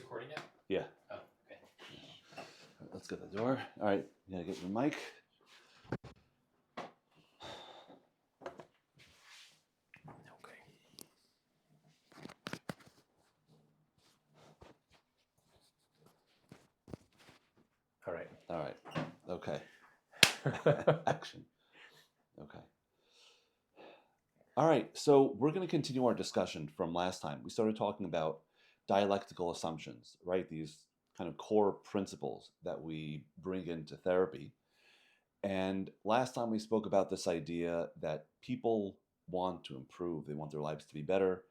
recording yet? Yeah. Oh, okay. Let's get the door. All right, you gotta get your mic. Okay. All right. All right. Okay. Action. Okay. All right. So we're going to continue our discussion from last time. We started talking about dialectical assumptions, right? These kind of core principles that we bring into therapy. And last time we spoke about this idea that people want to improve, they want their lives to be better.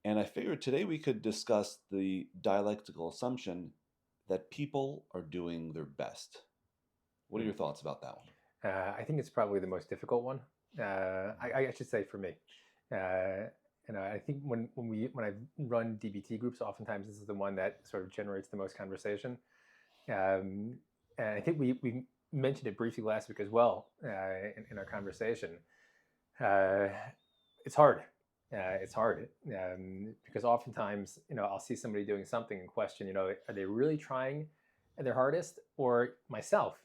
And I figured today we could discuss the dialectical assumption that people are doing their best. What are your thoughts about that one? I think it's probably the most difficult one. I should say for me. I think when I run DBT groups, oftentimes this is the one that sort of generates the most conversation. And I think we mentioned it briefly last week as well in our conversation. It's hard. It's hard because oftentimes, I'll see somebody doing something and question, are they really trying their hardest, or myself?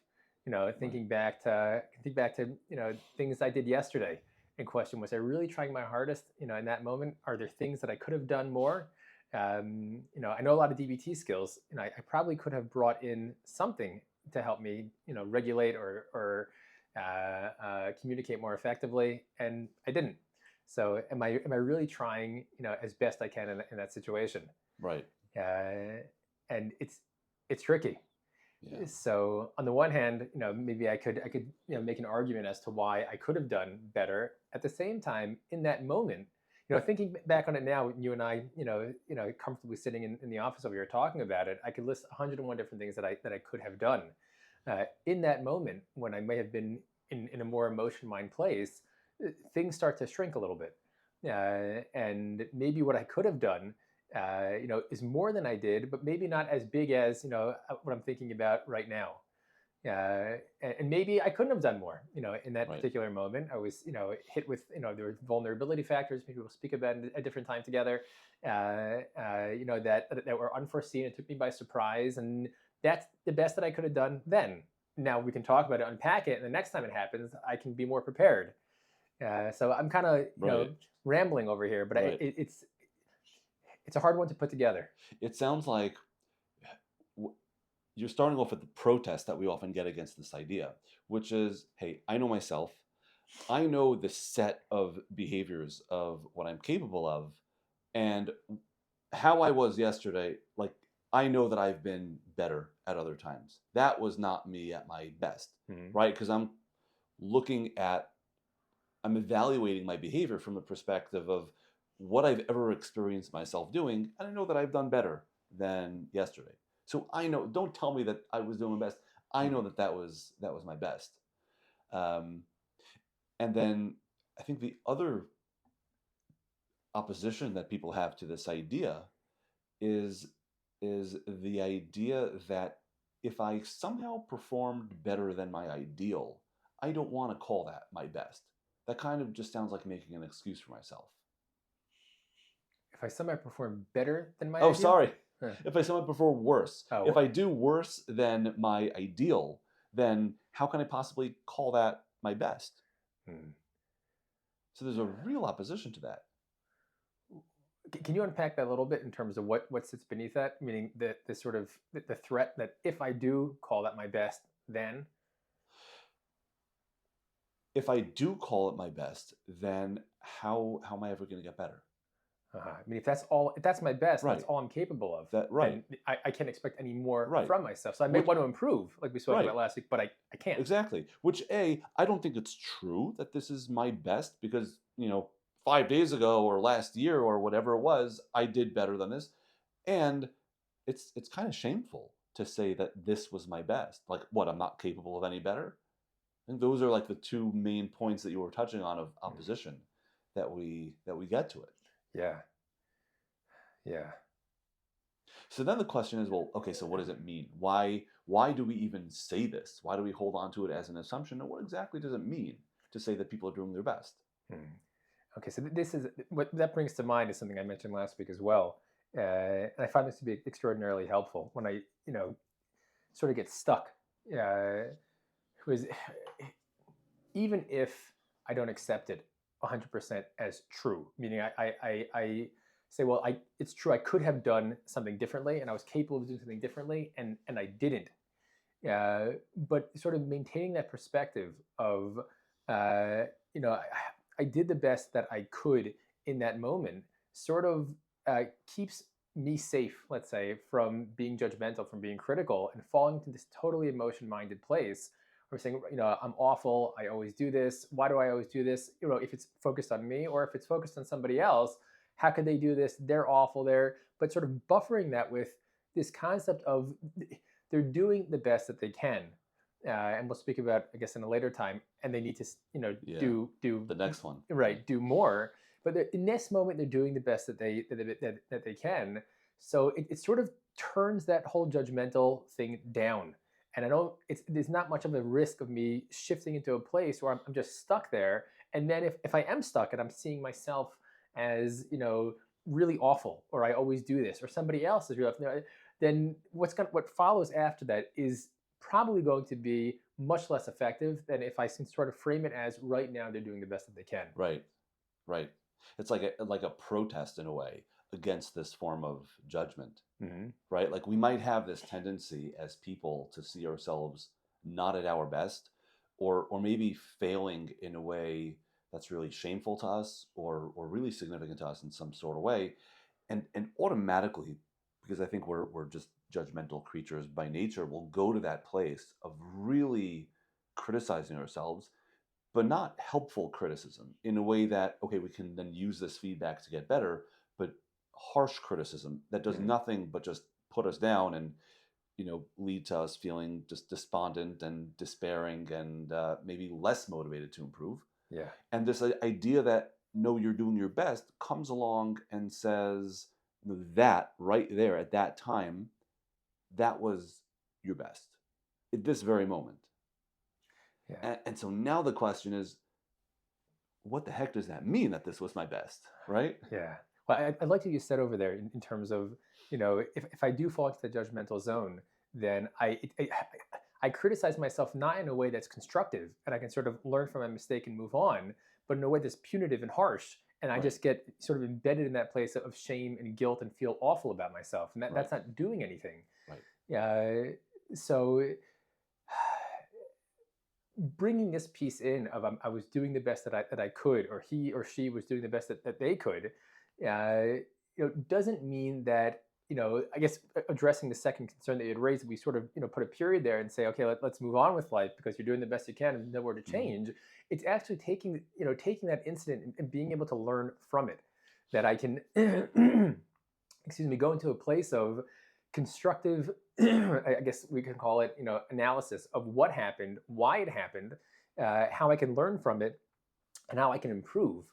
Thinking back to things I did yesterday and question, was I really trying my hardest? In that moment, are there things that I could have done more? I know a lot of DBT skills, and I probably could have brought in something to help me, regulate or communicate more effectively, and I didn't. So am I really trying, as best I can in that situation? Right. And it's tricky. Yeah. So on the one hand, maybe I could make an argument as to why I could have done better. At the same time, in that moment, thinking back on it now, you and I, comfortably sitting in the office over here talking about it, I could list 101 different things that I could have done. In that moment, when I may have been in a more emotion mind place, things start to shrink a little bit, and maybe what I could have done is more than I did, but maybe not as big as what I'm thinking about right now. And maybe I couldn't have done more. In that Right. particular moment, I was hit with there were vulnerability factors. Maybe we'll speak about at a different time together. That were unforeseen. It took me by surprise, and that's the best that I could have done then. Now we can talk about it, unpack it, and the next time it happens, I can be more prepared. So I'm kind of Right. rambling over here, but Right. it's a hard one to put together. It sounds like you're starting off with the protest that we often get against this idea, which is, hey, I know myself. I know the set of behaviors of what I'm capable of, and how I was yesterday, like, I know that I've been better at other times. That was not me at my best, right? Because I'm evaluating my behavior from the perspective of what I've ever experienced myself doing, and I know that I've done better than yesterday. So I know. Don't tell me that I was doing my best. I know that was my best. And then I think the other opposition that people have to this idea is the idea that if I somehow performed better than my ideal, I don't want to call that my best. That kind of just sounds like making an excuse for myself. If I somehow perform better than my Oh, ideal? sorry. Huh. If I somehow perform worse. Oh. If I do worse than my ideal, then how can I possibly call that my best? So there's a real opposition to that. Can you unpack that a little bit in terms of what sits beneath that? Meaning the sort of the threat that if I do call that my best, then? If I do call it my best, then how am I ever going to get better? I mean, if that's my best, Right. that's all I'm capable of. Right. Then I can't expect any more Right. from myself. So I may want to improve, like we spoke Right. about last week, but I can't. Exactly. Which, I don't think it's true that this is my best because, 5 days ago or last year or whatever it was, I did better than this. And it's kind of shameful to say that this was my best. Like, what, I'm not capable of any better? I think those are like the two main points that you were touching on of opposition that we get to it. Yeah. Yeah. So then the question is, well, okay, so what does it mean? Why do we even say this? Why do we hold on to it as an assumption? And what exactly does it mean to say that people are doing their best? Okay, so this is what that brings to mind is something I mentioned last week as well. And I find this to be extraordinarily helpful when I, sort of get stuck. Uh, was Even if I don't accept it 100% as true, meaning I say, well, it's true. I could have done something differently, and I was capable of doing something differently, and I didn't. But sort of maintaining that perspective of, uh, I did the best that I could in that moment, sort of keeps me safe, let's say, from being judgmental, from being critical, and falling into this totally emotion-minded place. Or saying, I'm awful. I always do this. Why do I always do this? If it's focused on me or if it's focused on somebody else, how could they do this? They're awful. But sort of buffering that with this concept of they're doing the best that they can, and we'll speak about, I guess, in a later time. And they need to, Yeah. do The next one. right, do more. But in this moment, they're doing the best that they can. So it sort of turns that whole judgmental thing down. And I don't. There's not much of a risk of me shifting into a place where I'm just stuck there. And then if I am stuck and I'm seeing myself as, really awful, or I always do this, or somebody else is really awful, then what follows after that is probably going to be much less effective than if I can sort of frame it as right now they're doing the best that they can. Right. Right. It's like a protest in a way against this form of judgment, Hmm. right? Like we might have this tendency as people to see ourselves not at our best, or maybe failing in a way that's really shameful to us, or really significant to us in some sort of way, and automatically, because I think we're just judgmental creatures by nature, we'll go to that place of really criticizing ourselves, but not helpful criticism in a way that, okay, we can then use this feedback to get better, but harsh criticism that does Hmm. nothing but just put us down and lead to us feeling just despondent and despairing, and maybe less motivated to improve. Yeah. And this idea that no, you're doing your best comes along and says that right there at that time, that was your best at this very moment. Yeah. And so now the question is, what the heck does that mean that this was my best, right? Yeah. Well, I like what you said over there in terms of, if I do fall into the judgmental zone, then I criticize myself not in a way that's constructive and I can sort of learn from my mistake and move on, but in a way that's punitive and harsh. And I Right, just get sort of embedded in that place of shame and guilt and feel awful about myself. And right, that's not doing anything. right. Yeah. So bringing this piece in of, I was doing the best that I could, or he or she was doing the best that they could, doesn't mean that, I guess, addressing the second concern that you had raised, we sort of, put a period there and say, okay, let's move on with life because you're doing the best you can and nowhere to Mhm. change. It's actually taking that incident and being able to learn from it, that I can excuse me, go into a place of constructive, I guess we can call it, analysis of what happened, why it happened, how I can learn from it, and how I can improve.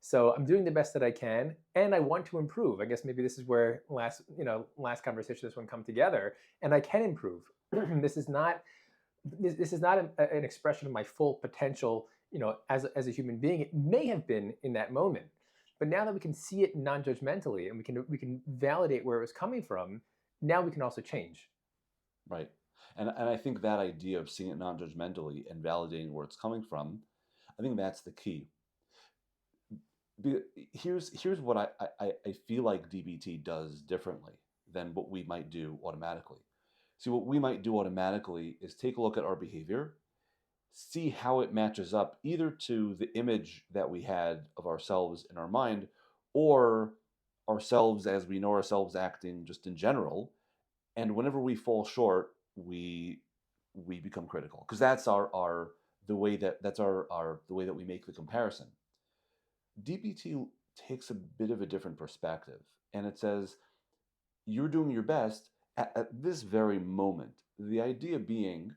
So I'm doing the best that I can, and I want to improve. I guess maybe this is where last conversation, this one come together, and I can improve. This is not an expression of my full potential, as a human being. It may have been in that moment, but now that we can see it non-judgmentally and we can validate where it was coming from, now we can also change. Right. And I think that idea of seeing it non-judgmentally and validating where it's coming from, I think that's the key. Here's what I feel like DBT does differently than what we might do automatically. See, what we might do automatically is take a look at our behavior, see how it matches up either to the image that we had of ourselves in our mind, or ourselves as we know ourselves acting just in general. And whenever we fall short, we become critical, because that's our the way that's our the way that we make the comparison. DBT takes a bit of a different perspective, and it says you're doing your best at this very moment. The idea being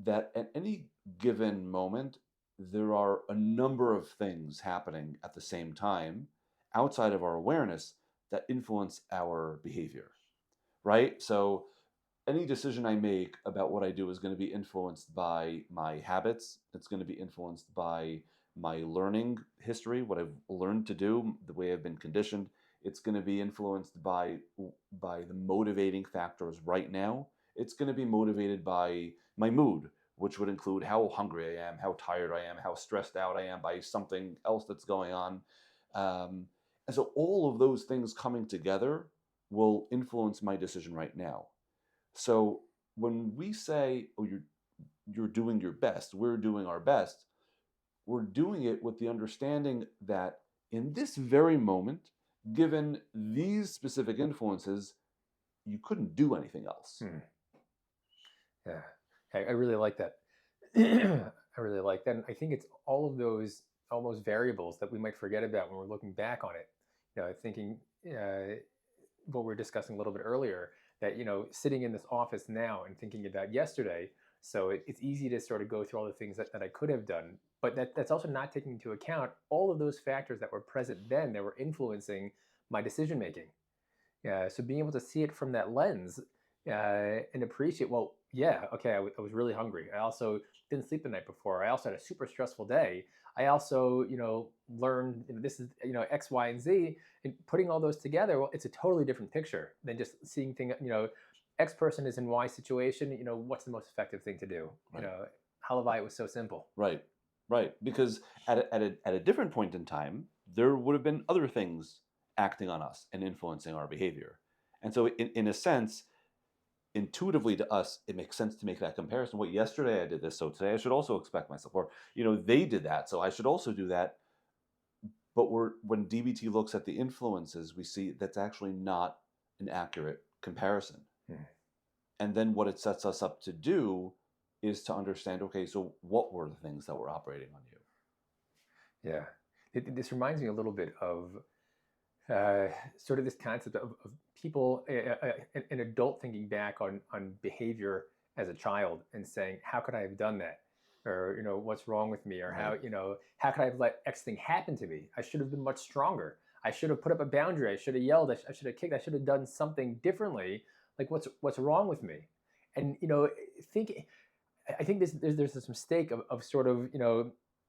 that at any given moment, there are a number of things happening at the same time outside of our awareness that influence our behavior, right? So any decision I make about what I do is going to be influenced by my habits. It's going to be influenced by my learning history, what I've learned to do, the way I've been conditioned. It's going to be influenced by the motivating factors right now. It's going to be motivated by my mood, which would include how hungry I am, how tired I am, how stressed out I am by something else that's going on. Um, and so all of those things coming together will influence my decision right now. So when we say, "Oh, you're doing your best," we're doing our best. We're doing it with the understanding that in this very moment, given these specific influences, you couldn't do anything else. Hmm. Yeah, I really like that. I really like that. And I think it's all those variables that we might forget about when we're looking back on it. Thinking what we were discussing a little bit earlier, that sitting in this office now and thinking about yesterday. So it's easy to sort of go through all the things that I could have done, but that's also not taking into account all of those factors that were present then that were influencing my decision making. Yeah, so being able to see it from that lens, and appreciate, well, yeah, okay, I was really hungry. I also didn't sleep the night before. I also had a super stressful day. I also, learned, this is, X, Y, and Z, and putting all those together, well, it's a totally different picture than just seeing thing, X person is in Y situation, what's the most effective thing to do? Right. Halavai, it was so simple. Right. Right. Because at a different point in time, there would have been other things acting on us and influencing our behavior. And so, in a sense, intuitively to us, it makes sense to make that comparison. What, yesterday I did this, so today I should also expect myself. Or, they did that, so I should also do that. But when DBT looks at the influences, we see that's actually not an accurate comparison. Hmm. And then what it sets us up to do is to understand, okay, so what were the things that were operating on you? Yeah. This reminds me a little bit of sort of this concept of people, an adult thinking back on behavior as a child and saying, how could I have done that? Or, what's wrong with me? Or Right. how could I have let X thing happen to me? I should have been much stronger. I should have put up a boundary. I should have yelled. I should have kicked. I should have done something differently. Like, what's wrong with me? And, think, I think there's this mistake of sort of,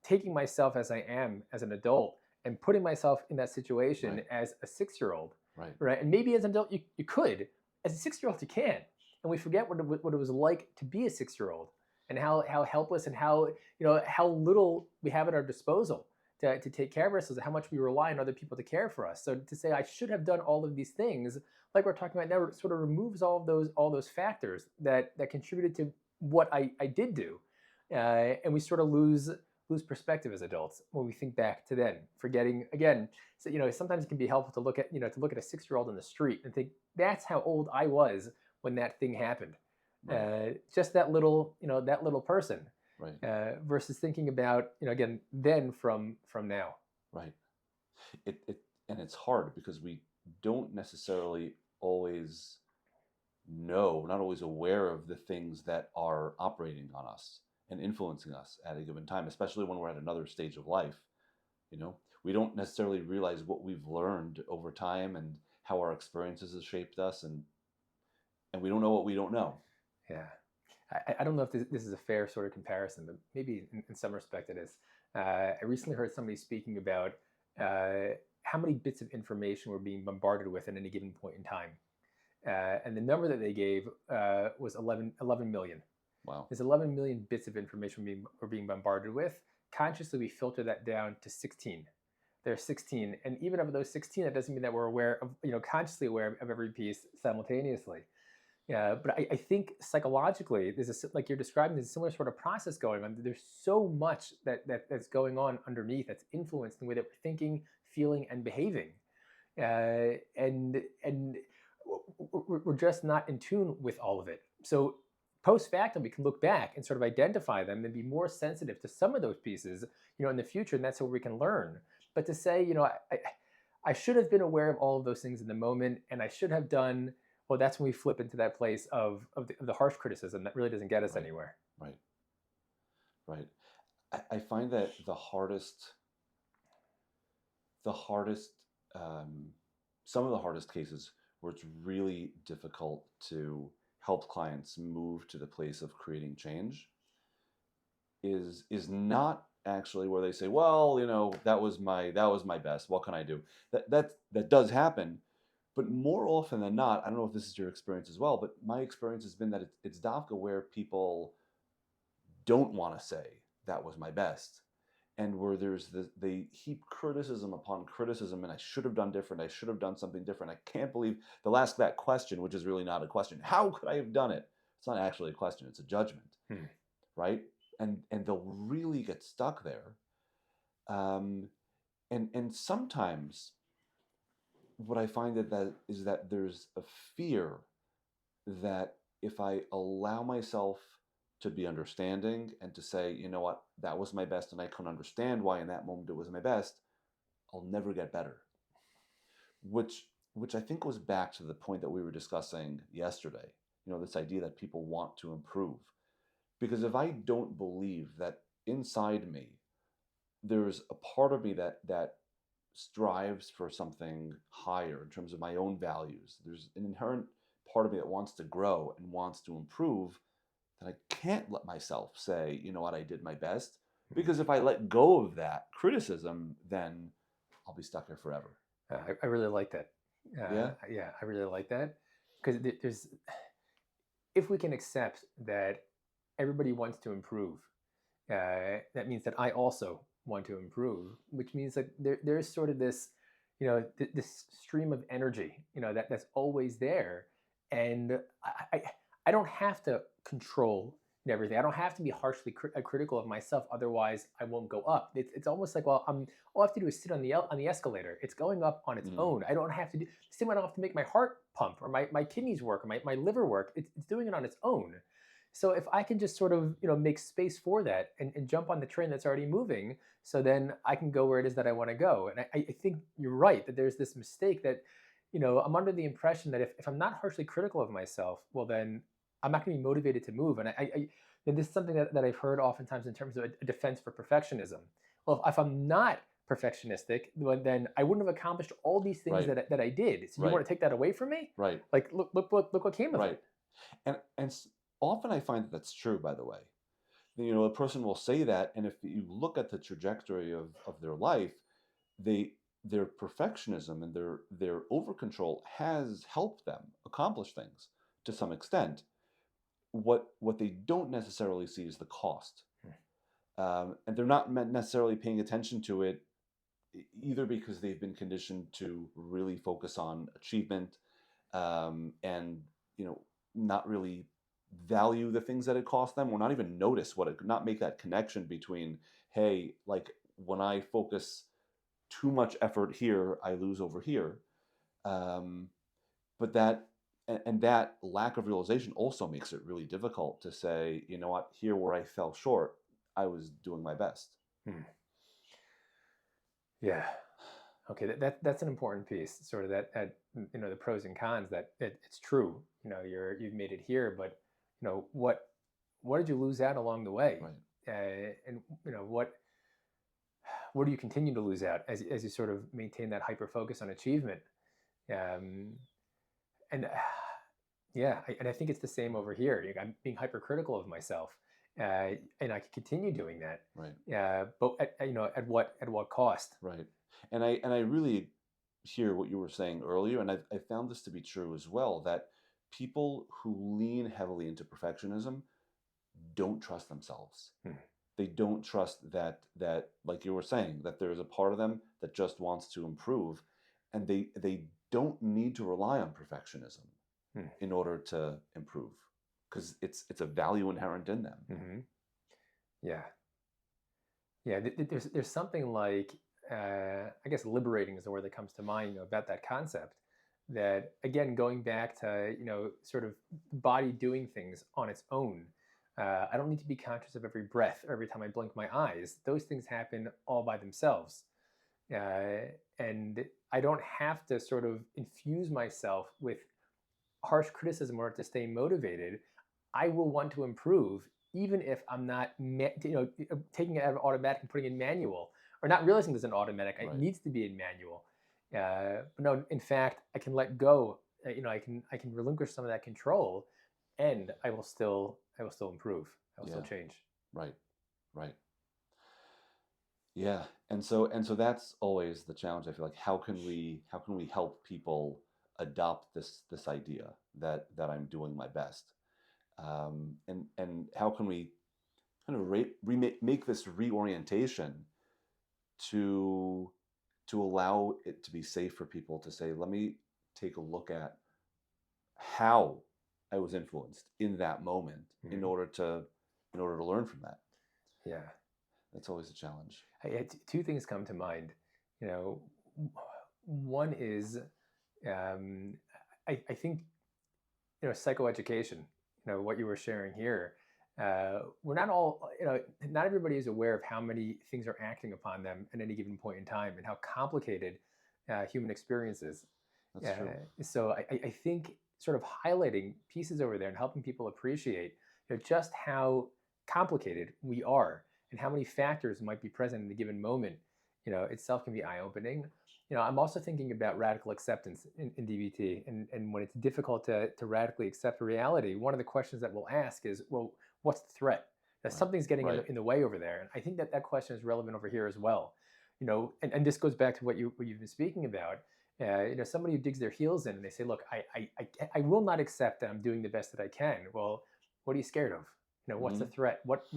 taking myself as I am as an adult and putting myself in that situation Right. as a 6-year-old, Right. right? And maybe as an adult, you could. As a 6-year-old, you can. And we forget what it was like to be a 6-year-old, and how helpless and how little we have at our disposal to take care of ourselves, how much we rely on other people to care for us. So to say I should have done all of these things, like we're talking about now, sort of removes all those factors that contributed to what I did do, and we sort of lose perspective as adults when we think back to then, forgetting again. So sometimes it can be helpful to look at a 6-year-old in the street and think, that's how old I was when that thing happened. Right. Just that little person, Right. versus thinking about, again, then from now. Right. And it's hard because we don't necessarily always know, not always aware of the things that are operating on us and influencing us at a given time, especially when we're at another stage of life. We don't necessarily realize what we've learned over time and how our experiences have shaped us, and we don't know what we don't know. Yeah. I don't know if this is a fair sort of comparison, but maybe in some respect it is. I recently heard somebody speaking about how many bits of information we're being bombarded with at any given point in time. And the number that they gave was 11 million. Wow. There's 11 million bits of information we're being bombarded with. Consciously, we filter that down to 16. There are 16, and even of those 16, that doesn't mean that we're aware of, consciously aware of every piece simultaneously. Yeah, but I think psychologically, like you're describing, there's a similar sort of process going on. There's so much that's going on underneath that's influenced the way that we're thinking, feeling, and behaving, and we're just not in tune with all of it. So post factum, we can look back and sort of identify them and be more sensitive to some of those pieces, in the future, and that's where we can learn. But to say, I should have been aware of all of those things in the moment, and I should have done. Well, that's when we flip into that place of the harsh criticism that really doesn't get us anywhere. Right. Right. I find that the hardest, some of the hardest cases where it's really difficult to help clients move to the place of creating change is not actually where they say, well, that was my best. What can I do? That does happen, but more often than not, I don't know if this is your experience as well, but my experience has been that it's dafka where people don't want to say that was my best, and where they heap criticism upon criticism, and I should have done different, I should have done something different, I can't believe they'll ask that question, which is really not a question. How could I have done it? It's not actually a question, it's a judgment, Hmm. right? And they'll really get stuck there. um, and sometimes what I find that is that there's a fear that if I allow myself to be understanding and to say, you know what, that was my best, and I can understand why in that moment it was my best, I'll never get better. Which I think goes back to the point that we were discussing yesterday. This idea that people want to improve. Because if I don't believe that inside me there's a part of me that strives for something higher in terms of my own values, there's an inherent part of me that wants to grow and wants to improve, then I can't let myself say, you know what, I did my best. Hmm. Because if I let go of that criticism, then I'll be stuck here forever. I really like that. Yeah, Yeah, I really like that because there's if we can accept that everybody wants to improve, that means that I also want to improve, which means that there's sort of this, this stream of energy, that's always there, and I don't have to control everything. I don't have to be harshly critical of myself, otherwise I won't go up. It's almost like, well, all I have to do is sit on the escalator. It's going up on its mm, own. I don't have to do I don't have to make my heart pump or my kidneys work or my liver work. It's doing it on its own. So if I can just sort of make space for that and jump on the train that's already moving, so then I can go where it is that I want to go. And I think you're right that there's this mistake that I'm under the impression that if I'm not harshly critical of myself, well then I'm not going to be motivated to move. And this is something that I've heard oftentimes in terms of a defense for perfectionism. Well, if I'm not perfectionistic, then I wouldn't have accomplished all these things right, that I did. So you right, want to take that away from me? right, Like look what came of right. it. And often I find that that's true, by the way. A person will say that, and if you look at the trajectory of their life, they their perfectionism and their over control has helped them accomplish things to some extent. What they don't necessarily see is the cost, and they're not necessarily paying attention to it, either because they've been conditioned to really focus on achievement, and not really value the things that it cost them, or not even notice not make that connection between, hey, like when I focus too much effort here, I lose over here. um, but that lack of realization also makes it really difficult to say, you know what, here where I fell short, I was doing my best. Hmm. Yeah. Okay, that's an important piece. Sort of that the pros and cons. That it's true. You've made it here, but what did you lose out along the way? Right, And what do you continue to lose out as you sort of maintain that hyper focus on achievement? Um, and yeah, and I think it's the same over here. I'm being hypercritical of myself, and I can continue doing that. right, But at what cost? right. And I really hear what you were saying earlier, and I found this to be true as well, that people who lean heavily into perfectionism don't trust themselves. Hmm. They don't trust that, like you were saying, that there is a part of them that just wants to improve, and they don't need to rely on perfectionism Hmm. in order to improve, because it's a value inherent in them. Mm-hmm. Yeah. Yeah, there's something like I guess liberating is the word that comes to mind, about that concept. That again, going back to sort of the body doing things on its own. I don't need to be conscious of every breath or every time I blink my eyes. Those things happen all by themselves, and I don't have to sort of infuse myself with harsh criticism in order to stay motivated. I will want to improve, even if I'm not, taking it out of automatic and putting it in manual, or not realizing there's an automatic. It Right, needs to be in manual. But no, in fact, I can let go. I can relinquish some of that control, and I will still improve. I will still yeah, change. right, right. Yeah, and so that's always the challenge. I feel like how can we help people adopt this idea that I'm doing my best, and how can we kind of make this reorientation to allow it to be safe for people to say, let me take a look at how I was influenced in that moment in Mhm. order to learn from that. Yeah. That's always a challenge. Two things come to mind. You know, one is um, I think psychoeducation. What you were sharing here. We're not all not everybody is aware of how many things are acting upon them at any given point in time and how complicated human experience is. That's true. So I think sort of highlighting pieces over there and helping people appreciate just how complicated we are and how many factors might be present in a given moment, itself can be eye-opening. I'm also thinking about radical acceptance in DBT, and when it's difficult to radically accept reality, one of the questions that we'll ask is, well, what's the threat? That Right. something's getting Right. in the way over there, and I think that question is relevant over here as well. And this goes back to what you've been speaking about. Somebody who digs their heels in and they say, "Look, I will not accept that I'm doing the best that I can." Well, what are you scared of? What's the Hmm. threat? What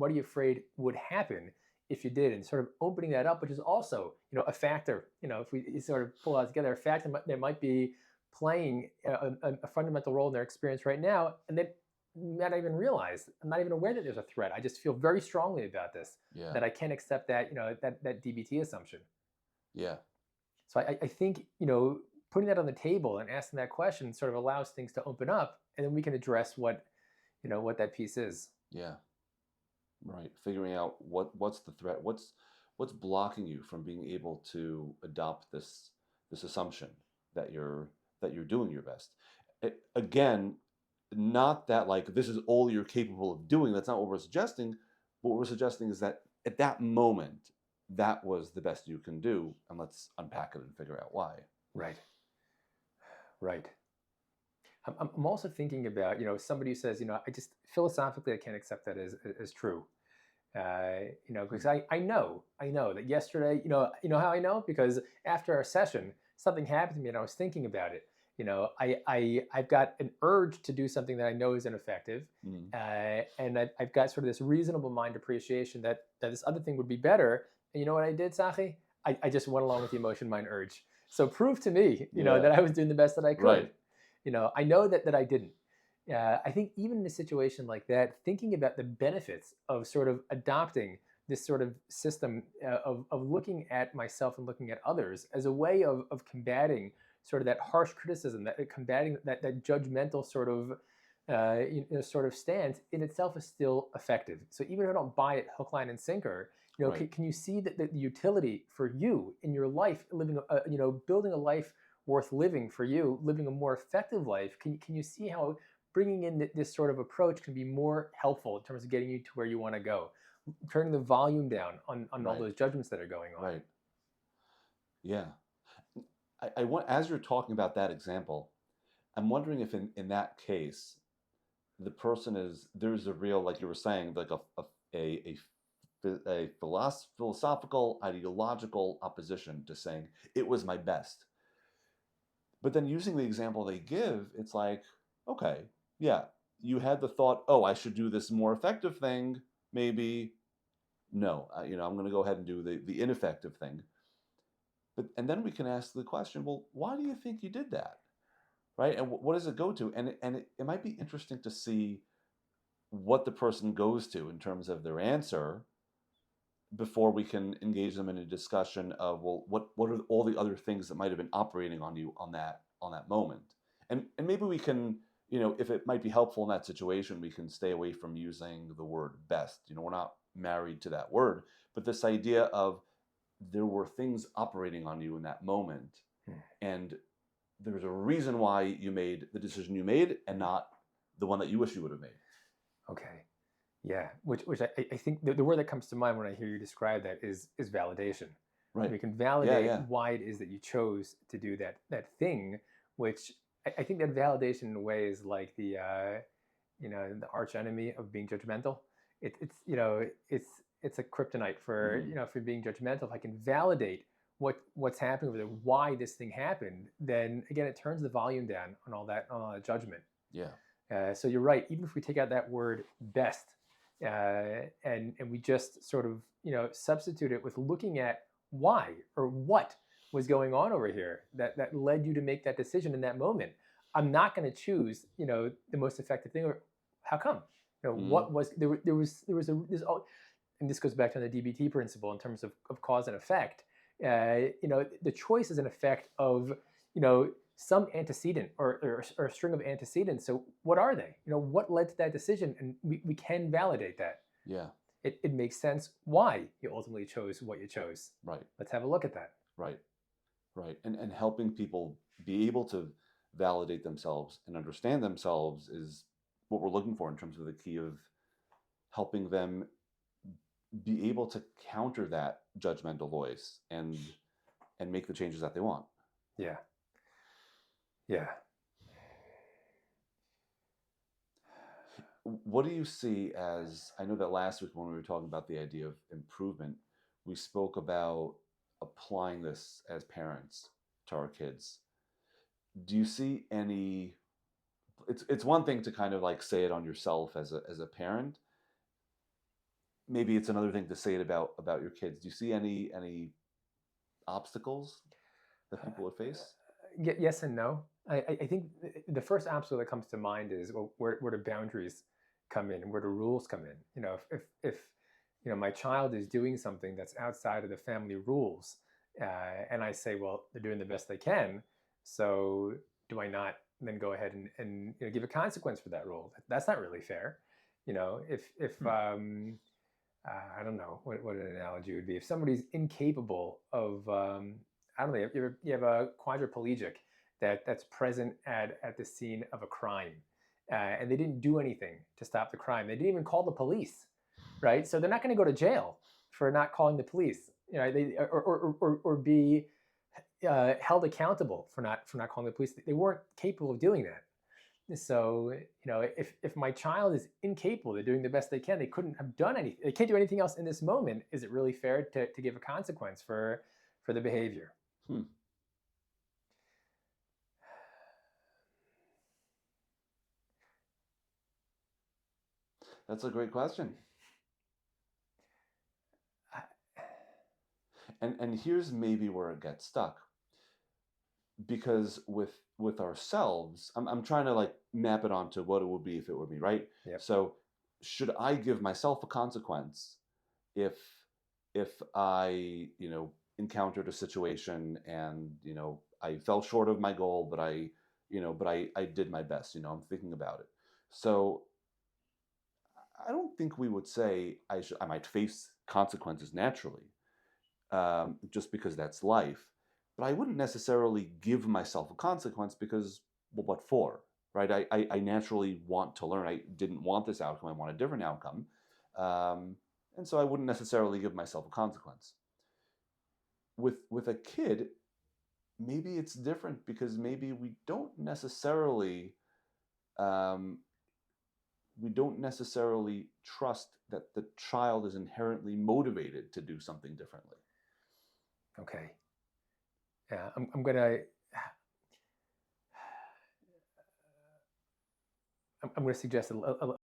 are you afraid would happen if you did? And sort of opening that up, which is also a factor. If we sort of pull that together, a factor that might be playing a fundamental role in their experience right now, and they might not even realize. I'm not even aware that there's a threat. I just feel very strongly about this Yeah. that I can't accept that that DBT assumption. Yeah. So I think putting that on the table and asking that question sort of allows things to open up, and then we can address what that piece is. Yeah. Right. Figuring out what's the threat, what's blocking you from being able to adopt this assumption that you're doing your best. Again, not that like this is all you're capable of doing. That's not what we're suggesting. What we're suggesting is that at that moment, that was the best you can do, and let's unpack it and figure out why. Right. Right. I'm also thinking about somebody who says I just philosophically I can't accept that as true. Because Hmm. I know that yesterday, how I know, because after our session something happened to me and I was thinking about it. I've got an urge to do something that I know is ineffective, Hmm. and I've got sort of this reasonable mind appreciation that this other thing would be better. And you know what I did, Sachi? I just went along with the emotion mind urge. So prove to me, Yeah. that I was doing the best that I Right. could. I know that I didn't. I think even in a situation like that, thinking about the benefits of sort of adopting this sort of system of looking at myself and looking at others as a way of combating sort of that harsh criticism, that combating that judgmental sort of sort of stance in itself is still effective. So even if I don't buy it hook, line, and sinker, Right. can you see that the utility for you in your life, living, building a life worth living for you, living a more effective life? Can you see how bringing in this sort of approach can be more helpful in terms of getting you to where you want to go, turning the volume down on all Right. those judgments that are going on? Right. Yeah. I want, as you're talking about that example, I'm wondering if in that case the person is there's a real, like you were saying, like a philosophical ideological opposition to saying it was my best. But then using the example they give, it's like, okay, yeah, you had the thought, oh, I should do this more effective thing, maybe. No, I'm going to go ahead and do the ineffective thing. But and then we can ask the question, well, why do you think you did that? Right? And what does it go to? And it might be interesting to see what the person goes to in terms of their answer before we can engage them in a discussion of, well, what are all the other things that might have been operating on you on that moment. And maybe we can, if it might be helpful in that situation, we can stay away from using the word best. We're not married to that word, but this idea of there were things operating on you in that moment, Hmm. and there's a reason why you made the decision you made and not the one that you wish you would have made. Okay. Yeah, which I think the word that comes to mind when I hear you describe that is validation. Right. We can Yeah, validate yeah. why it is that you chose to do that thing, which I think that validation in a way is like the arch enemy of being judgmental. It's it's a kryptonite for Hmm. for being judgmental. If I can validate what's happening over there, why this thing happened, then again it turns the volume down on all that judgment. Yeah. So you're right. Even if we take out that word best, and we just sort of substitute it with looking at why or what was going on over here that led you to make that decision in that moment. I'm not going to choose the most effective thing. Or how come? Hmm. What was there was a there's all, and this goes back to the DBT principle in terms of cause and effect. The choice is an effect of some antecedent or a string of antecedents. So what are they? What led to that decision? And we can validate that. Yeah. It makes sense why you ultimately chose what you chose. Right. Let's have a look at that. Right. Right. And helping people be able to validate themselves and understand themselves is what we're looking for in terms of the key of helping them be able to counter that judgmental voice and make the changes that they want. Yeah. Yeah. What do you see as, I know that last week when we were talking about the idea of improvement, we spoke about applying this as parents to our kids. Do you see any, it's one thing to kind of like say it on yourself as a parent. Maybe it's another thing to say it about your kids. Do you see any obstacles that people would face? Yes and no. I think the first obstacle that comes to mind is, well, where do boundaries come in and where do rules come in? If my child is doing something that's outside of the family rules, and I say, well, they're doing the best they can, so do I not then go ahead and give a consequence for that rule? That's not really fair. If Hmm. I don't know what an analogy would be. If somebody's incapable of, I don't know, you have a quadriplegic that's present at the scene of a crime, and they didn't do anything to stop the crime. They didn't even call the police, right? So they're not going to go to jail for not calling the police, they or be held accountable for not calling the police. They weren't capable of doing that. So, if my child is incapable, they're doing the best they can, they couldn't have done anything. They can't do anything else in this moment. Is it really fair to give a consequence for the behavior? Hmm. That's a great question. And here's maybe where it gets stuck, because with ourselves, I'm trying to like map it onto what it would be if it were me, right? Yep. So should I give myself a consequence if I encountered a situation and I fell short of my goal, but I did my best. I'm thinking about it. So I don't think we would say I might face consequences naturally, just because that's life. But I wouldn't necessarily give myself a consequence because, well, what for? Right? I naturally want to learn. I didn't want this outcome. I want a different outcome. Um, and so I wouldn't necessarily give myself a consequence. With a kid, maybe it's different because maybe um, we don't necessarily trust that the child is inherently motivated to do something differently. Okay. Yeah. I'm gonna suggest a